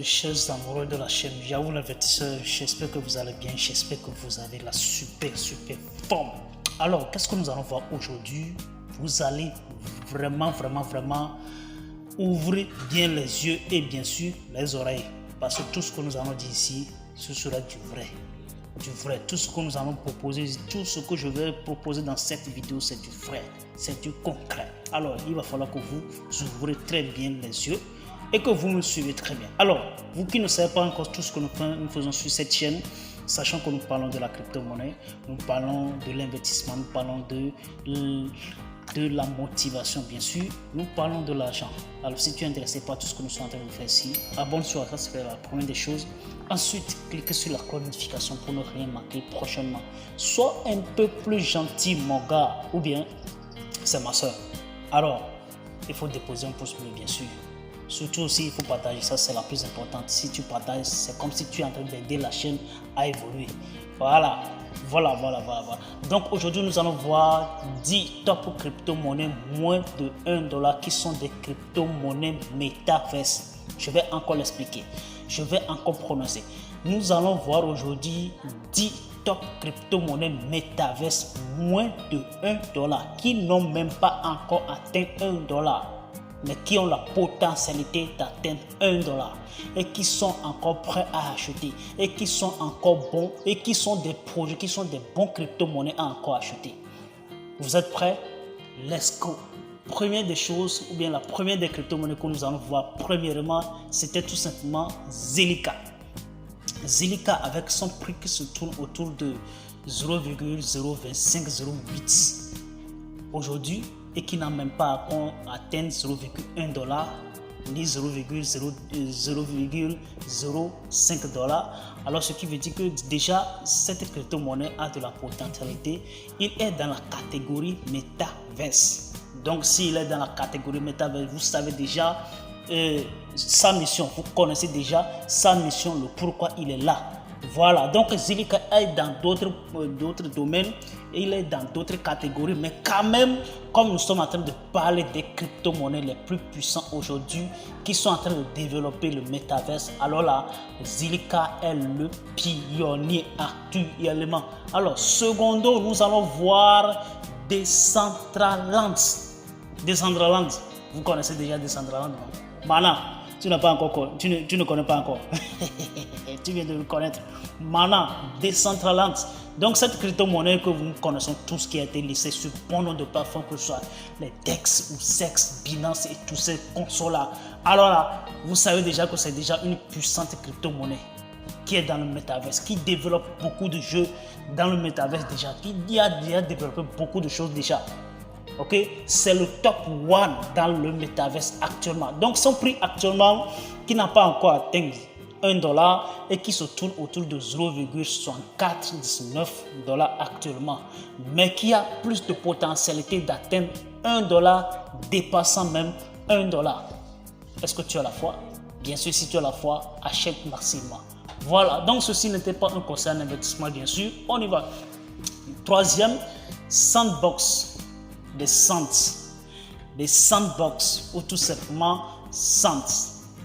Chers amoureux de la chaîne, Yahoo l'investisseur, j'espère que vous allez bien, j'espère que vous avez la super forme. Alors, qu'est-ce que nous allons voir aujourd'hui? Vous allez vraiment ouvrir bien les yeux et bien sûr les oreilles. Parce que tout ce que nous allons dire ici, ce sera du vrai. Du vrai. Tout ce que nous allons proposer, tout ce que je vais proposer dans cette vidéo, c'est du vrai, c'est du concret. Alors, il va falloir que vous ouvrez très bien les yeux et que vous me suivez très bien. Alors, vous qui ne savez pas encore tout ce que nous faisons sur cette chaîne, sachant que nous parlons de la crypto-monnaie, nous parlons de l'investissement, nous parlons de la motivation, bien sûr, nous parlons de l'argent. Alors, si tu es intéressé par tout ce que nous sommes en train de faire ici, abonne-toi, ça c'est la première des choses. Ensuite, cliquez sur la cloche de notification pour ne rien manquer prochainement. Sois un peu plus gentil, mon gars, ou bien c'est ma soeur. Alors, il faut déposer un pouce bleu, bien sûr. Surtout aussi, il faut partager, ça c'est la plus importante. Si tu partages, c'est comme si tu es en train d'aider la chaîne à évoluer. Voilà. Donc aujourd'hui, nous allons voir 10 top crypto-monnaies moins de $1 qui sont des crypto-monnaies Metaverse. Je vais encore l'expliquer. Je vais encore prononcer. Nous allons voir aujourd'hui 10 top crypto-monnaies Metaverse moins de $1 qui n'ont même pas encore atteint $1. Mais qui ont la potentialité d'atteindre $1 et qui sont encore prêts à acheter et qui sont encore bons et qui sont des projets, qui sont des bons crypto-monnaies à encore acheter. Vous êtes prêts? Let's go! Première des choses, ou bien la première des crypto-monnaies que nous allons voir, premièrement, c'était tout simplement Zilliqa. Zilliqa avec son prix qui se tourne autour de 0,02508 aujourd'hui, et qui n'a même pas atteint $0,1 ni $0,05. Alors ce qui veut dire que déjà cette crypto-monnaie a de la potentialité. Il est dans la catégorie Metaverse. Donc s'il est dans la catégorie Metaverse, vous savez déjà sa mission, vous connaissez déjà sa mission, le pourquoi il est là. Voilà, donc Zilliqa est dans d'autres domaines, et il est dans d'autres catégories, mais quand même, comme nous sommes en train de parler des crypto-monnaies les plus puissants aujourd'hui, qui sont en train de développer le Metaverse, alors là, Zilliqa est le pionnier actuellement. Alors, secondo, nous allons voir Decentraland. Decentraland, vous connaissez déjà Decentraland, non? Mana, tu ne connais pas encore. Tu viens de le connaître. Mana, Decentraland. Donc cette crypto-monnaie que nous connaissons tous, qui a été laissée sur bon nombre de plateformes, que ce soit les DEX ou SEX, Binance et tous ces consoles-là. Alors là, vous savez déjà que c'est déjà une puissante crypto-monnaie qui est dans le Metaverse, qui développe beaucoup de jeux dans le Metaverse déjà, qui a déjà développé beaucoup de choses déjà. Ok, c'est le top 1 dans le Metaverse actuellement. Donc son prix actuellement, qui n'a pas encore atteint $1 et qui se tourne autour de 0,6419 actuellement, mais qui a plus de potentialité d'atteindre $1, dépassant même $1. Est-ce que tu as la foi? Bien sûr, si tu as la foi, achète massivement. Voilà, donc ceci n'était pas un conseil en investissement, bien sûr. On y va. Troisième, Sandbox. Des Sandbox ou tout simplement Sands.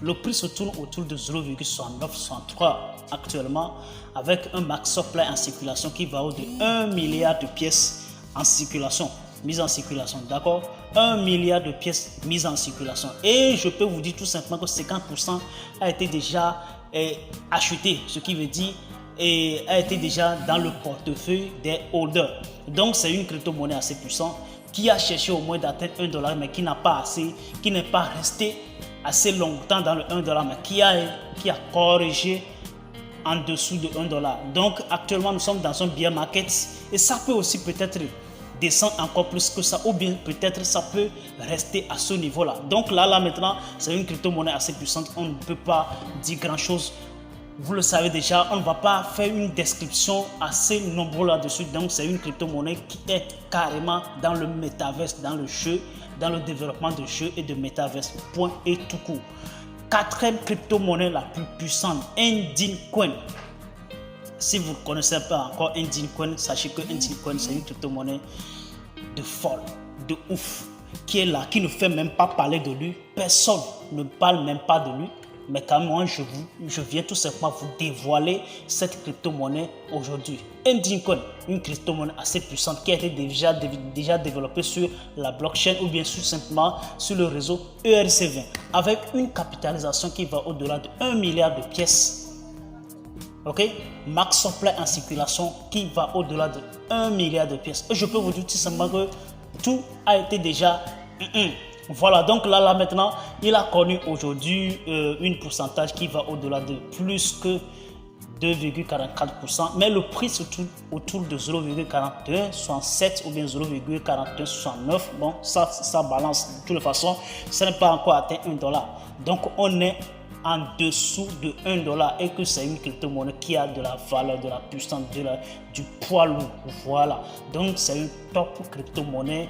Le prix se tourne autour de 0,6963 actuellement, avec un max supply en circulation qui va au-delà de 1 milliard de pièces en circulation, mises en circulation, d'accord? 1 milliard de pièces mises en circulation. Et je peux vous dire tout simplement que 50% a été déjà acheté, ce qui veut dire a été déjà dans le portefeuille des holders. Donc c'est une crypto-monnaie assez puissante qui a cherché au moins d'atteindre $1, mais qui n'a pas assez, qui n'est pas resté assez longtemps dans le $1, mais qui a corrigé en dessous de $1. Donc actuellement nous sommes dans un bear market, et ça peut aussi peut-être descendre encore plus que ça, ou bien peut-être ça peut rester à ce niveau-là. Donc là maintenant, c'est une crypto-monnaie assez puissante, on ne peut pas dire grand-chose. Vous le savez déjà, on ne va pas faire une description assez nombreuse là-dessus. Donc, c'est une crypto-monnaie qui est carrément dans le Metaverse, dans le jeu, dans le développement de jeux et de Metaverse. Point et tout court. Quatrième crypto-monnaie la plus puissante, Indian Coin. Si vous ne connaissez pas encore Indian Coin, sachez que Indian Coin, c'est une crypto-monnaie de folle, de ouf, qui est là, qui ne fait même pas parler de lui. Personne ne parle même pas de lui. Mais quand même, moi, je viens tout simplement vous dévoiler cette crypto-monnaie aujourd'hui. Endincoin, une crypto-monnaie assez puissante qui a été déjà développée sur la blockchain ou bien simplement sur le réseau ERC20 avec une capitalisation qui va au-delà de 1 milliard de pièces. Ok, max supply en circulation qui va au-delà de 1 milliard de pièces. Et je peux vous dire tout simplement que tout a été déjà... Voilà, donc là maintenant, il a connu aujourd'hui une pourcentage qui va au-delà de plus que 2,44%, mais le prix se trouve autour de 0,4167 ou bien 0,4169. Bon, ça balance de toute façon, ça n'est pas encore atteint $1. Donc on est en dessous de $1 et que c'est une crypto-monnaie qui a de la valeur, de la puissance, du poids lourd. Voilà, donc c'est une top crypto-monnaie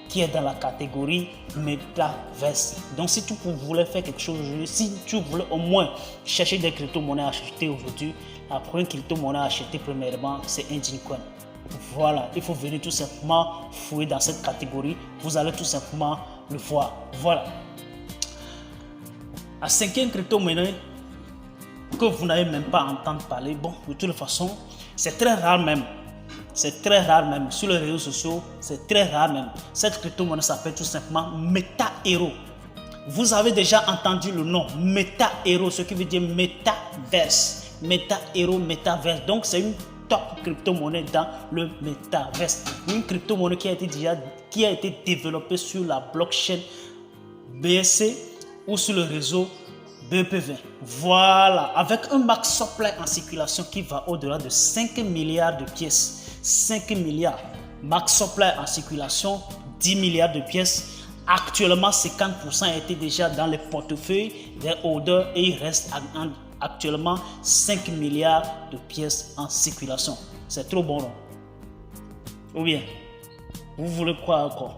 qui est dans la catégorie Metaverse. Donc si tu voulais faire quelque chose aujourd'hui, si tu voulais au moins chercher des crypto-monnaies à acheter aujourd'hui, la première crypto-monnaie à acheter premièrement, c'est Endincoin. Voilà, il faut venir tout simplement fouiller dans cette catégorie. Vous allez tout simplement le voir. Voilà. La cinquième crypto-monnaie que vous n'avez même pas entendu parler, bon, de toute façon, c'est très rare même. C'est très rare même. Sur les réseaux sociaux, c'est très rare même. Cette crypto-monnaie s'appelle tout simplement MetaHero. Vous avez déjà entendu le nom MetaHero, ce qui veut dire Metaverse. MetaHero, Metaverse. Donc, c'est une top crypto-monnaie dans le Metaverse. Une crypto-monnaie qui a été développée sur la blockchain BSC ou sur le réseau BEP20. Voilà, avec un max supply en circulation qui va au-delà de 5 milliards de pièces. 5 milliards. Max supply en circulation, 10 milliards de pièces. Actuellement, 50% étaient déjà dans les portefeuilles des holders et il reste actuellement 5 milliards de pièces en circulation. C'est trop bon, non? Ou bien, vous voulez quoi encore?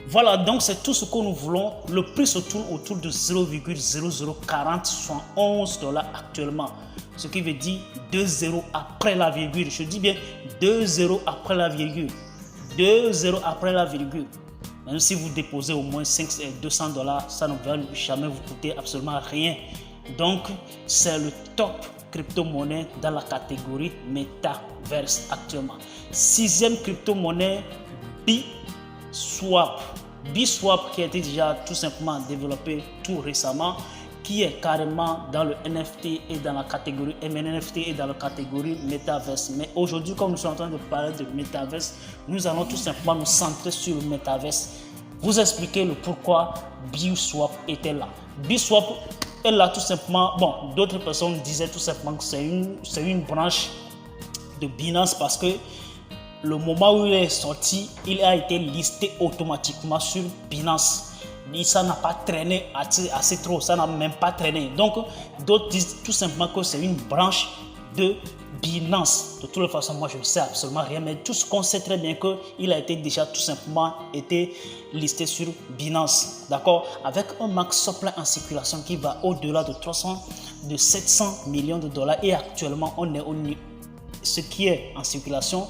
Voilà, donc c'est tout ce que nous voulons. Le prix se tourne autour de 0,004071 $ actuellement. Ce qui veut dire 2 zéros après la virgule. Je dis bien 2 zéros après la virgule. 2 zéros après la virgule. Même si vous déposez au moins 200 $, ça ne va jamais vous coûter absolument rien. Donc, c'est le top crypto-monnaie dans la catégorie Metaverse actuellement. Sixième crypto-monnaie, Biswap. Biswap qui a été déjà tout simplement développé tout récemment, qui est carrément dans le NFT et dans la catégorie MNFT et dans la catégorie Metaverse. Mais aujourd'hui, comme nous sommes en train de parler de Metaverse, nous allons tout simplement nous centrer sur le Metaverse. Vous expliquer le pourquoi Biswap était là. Biswap est là tout simplement. Bon, d'autres personnes disaient tout simplement que c'est une branche de Binance parce que le moment où il est sorti, il a été listé automatiquement sur Binance. Mais ça n'a pas traîné assez trop, ça n'a même pas traîné. Donc, d'autres disent tout simplement que c'est une branche de Binance. De toute façon, moi je ne sais absolument rien, mais tout ce qu'on sait très bien qu'il a été déjà tout simplement listé sur Binance. D'accord? Avec un max supply en circulation qui va au-delà de 700 millions de $. Et actuellement, on est ce qui est en circulation,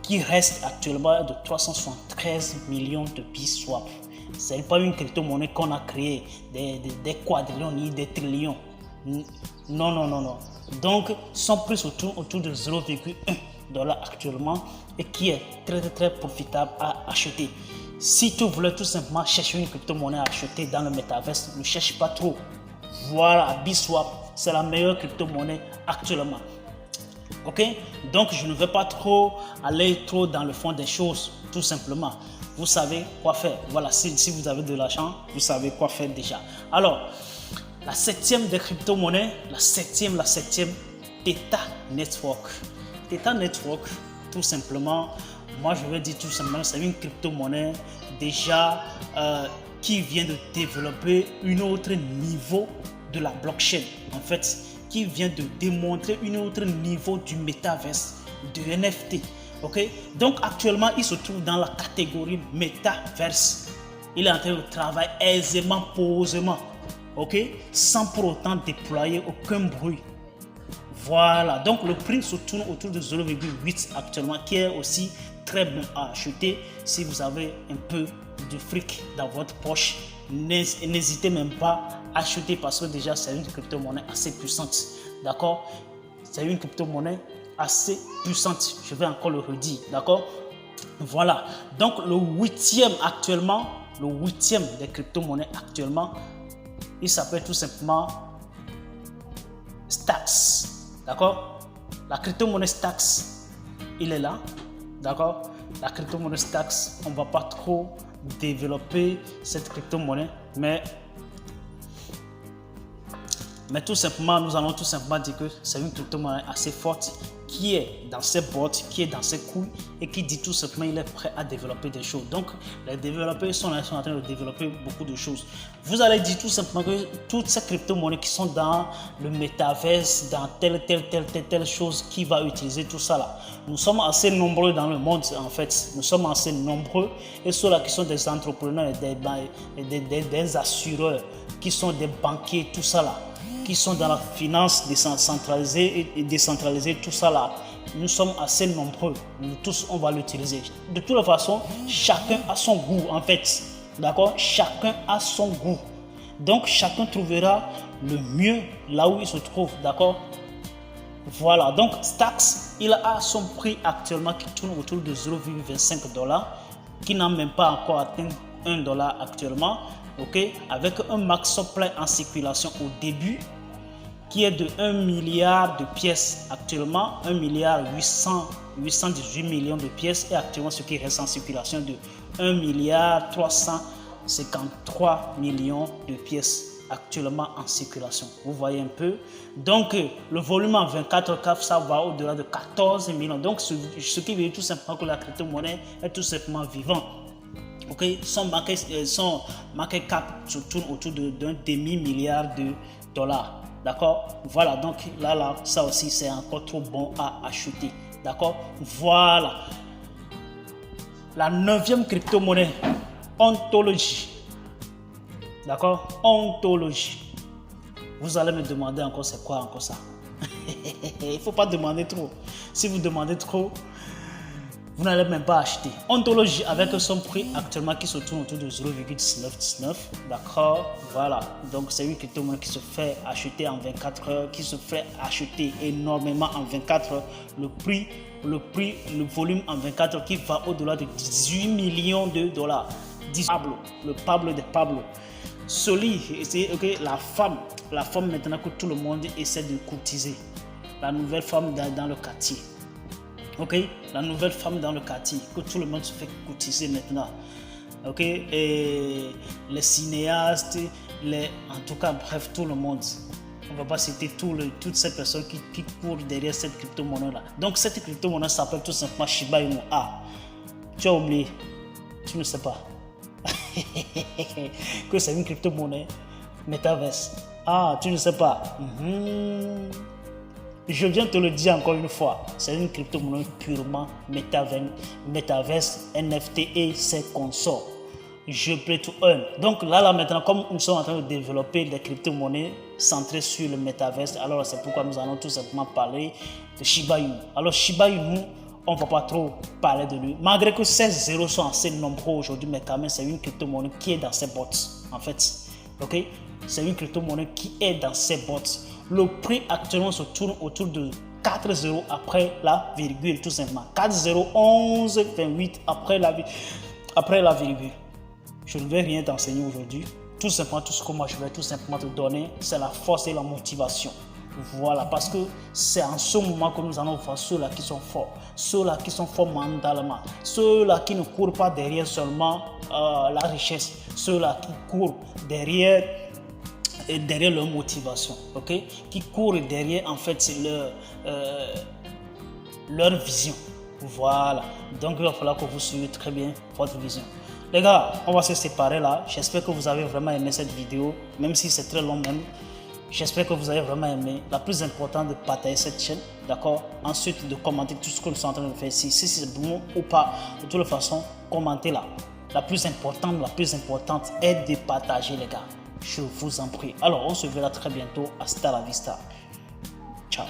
qui reste actuellement de 373 millions de Biswap. Ce n'est pas une crypto-monnaie qu'on a créée, des quadrillions ni des trillions. Non. Donc, son prix se tourne autour de 0,1 $ actuellement et qui est très profitable à acheter. Si tu voulais tout simplement chercher une crypto-monnaie à acheter dans le Metaverse, ne cherche pas trop. Voilà, Biswap, c'est la meilleure crypto-monnaie actuellement. Ok, donc je ne vais pas aller trop dans le fond des choses, tout simplement. Vous savez quoi faire. Voilà, si vous avez de l'argent, vous savez quoi faire déjà. Alors, la septième des crypto-monnaies, la septième, Theta Network. Theta Network, tout simplement, moi je vais dire tout simplement, c'est une crypto-monnaie déjà qui vient de développer un autre niveau de la blockchain. En fait, qui vient de démontrer un autre niveau du Metaverse, de NFT. Ok, donc actuellement il se trouve dans la catégorie Metaverse. Il est en train de travailler aisément, posément, ok, sans pour autant déployer aucun bruit. Voilà, donc le prix se tourne autour de 0,8 actuellement, qui est aussi très bon à acheter si vous avez un peu de fric dans votre poche. N'hésitez même pas acheter parce que déjà c'est une crypto-monnaie assez puissante. D'accord? C'est une crypto-monnaie assez puissante. Je vais encore le redire. D'accord? Voilà. Donc le huitième des crypto-monnaies actuellement, il s'appelle tout simplement Stacks. D'accord? La crypto-monnaie Stacks, il est là. D'accord? La crypto-monnaie Stacks, on ne va pas trop développer cette crypto-monnaie, mais tout simplement, nous allons tout simplement dire que c'est une crypto-monnaie assez forte qui est dans ses bottes, qui est dans ses couilles et qui dit tout simplement qu'il est prêt à développer des choses. Donc, les développeurs sont en train de développer beaucoup de choses. Vous allez dire tout simplement que toutes ces crypto-monnaies qui sont dans le métaverse, dans telle chose qui va utiliser tout ça là. Nous sommes assez nombreux dans le monde en fait. Nous sommes assez nombreux et ceux-là qui sont des entrepreneurs, des assureurs, qui sont des banquiers, tout ça là, qui sont dans la finance décentralisée et décentralisée, tout ça là, nous sommes assez nombreux. Nous tous, on va l'utiliser. De toute façon, chacun a son goût en fait. D'accord? Chacun a son goût. Donc, chacun trouvera le mieux là où il se trouve. D'accord? Voilà. Donc, Stacks, il a son prix actuellement qui tourne autour de 0,25 $, qui n'a même pas encore atteint 1 $ actuellement. Ok? Avec un max supply en circulation au début, qui est de 1 milliard de pièces actuellement, 1 milliard 818 millions de pièces, et actuellement ce qui reste en circulation de 1 milliard 353 millions de pièces actuellement en circulation. Vous voyez un peu. Donc le volume en 24 heures, ça va au-delà de 14 millions. Donc ce qui veut dire tout simplement que la crypto-monnaie est tout simplement vivante. Ok, son market cap se tourne autour d'un demi-milliard de dollars. D'accord? Voilà, donc là, ça aussi, c'est encore trop bon à acheter. D'accord? Voilà. La 9e crypto-monnaie, Ontology. D'accord? Ontology. Vous allez me demander encore, c'est quoi encore ça? Il ne faut pas demander trop. Si vous demandez trop, vous n'allez même pas acheter. Ontology avec son prix actuellement qui se tourne autour de 0,1919. D'accord? Voilà. Donc c'est une crypto-monnaie qui se fait acheter en 24 heures, qui se fait acheter énormément en 24 heures. Le volume en 24 heures qui va au-delà de 18 millions de dollars. Pablo, le Pablo de Pablo. Soli, c'est la femme maintenant que tout le monde essaie de courtiser. La nouvelle femme dans le quartier. Ok, la nouvelle femme dans le quartier, que tout le monde se fait courtiser maintenant. Ok, et les cinéastes, en tout cas, bref, tout le monde. On ne va pas citer toutes ces personnes qui courent derrière cette crypto-monnaie là. Donc, cette crypto-monnaie s'appelle tout simplement Shiba Inu. Ah, tu as oublié, tu ne sais pas que c'est une crypto-monnaie Metaverse. Ah, tu ne sais pas. Je viens te le dire encore une fois, c'est une crypto-monnaie purement Metaverse, NFT et ses consorts. Je play to earn. Donc là maintenant, comme nous sommes en train de développer des crypto-monnaies centrées sur le Metaverse, alors c'est pourquoi nous allons tout simplement parler de Shiba Inu. Alors Shiba Inu, on ne va pas trop parler de lui, malgré que ces zéros sont assez nombreux aujourd'hui, mais quand même c'est une crypto-monnaie qui est dans ses bottes en fait. Ok, c'est une crypto-monnaie qui est dans ses bottes. Le prix actuellement se tourne autour de 4 0 après la virgule, tout simplement. 4 0 11 28 après la virgule. Je ne vais rien t'enseigner aujourd'hui. Tout simplement, tout ce que moi je vais tout simplement te donner, c'est la force et la motivation. Voilà, parce que c'est en ce moment que nous allons voir ceux-là qui sont forts, ceux-là qui sont forts mentalement, ceux-là qui ne courent pas derrière seulement la richesse, ceux-là qui courent derrière leur motivation, ok, qui courent derrière en fait leur vision. Voilà, donc il va falloir que vous suivez très bien votre vision. Les gars, on va se séparer là. J'espère que vous avez vraiment aimé cette vidéo, même si c'est très long même. J'espère que vous avez vraiment aimé. La plus importante, de partager cette chaîne, d'accord. Ensuite, de commenter tout ce que nous sommes en train de faire ici. Si c'est bon ou pas, de toute façon, commentez là. La plus importante est de partager, les gars. Je vous en prie. Alors, on se verra très bientôt. Hasta la vista. Ciao.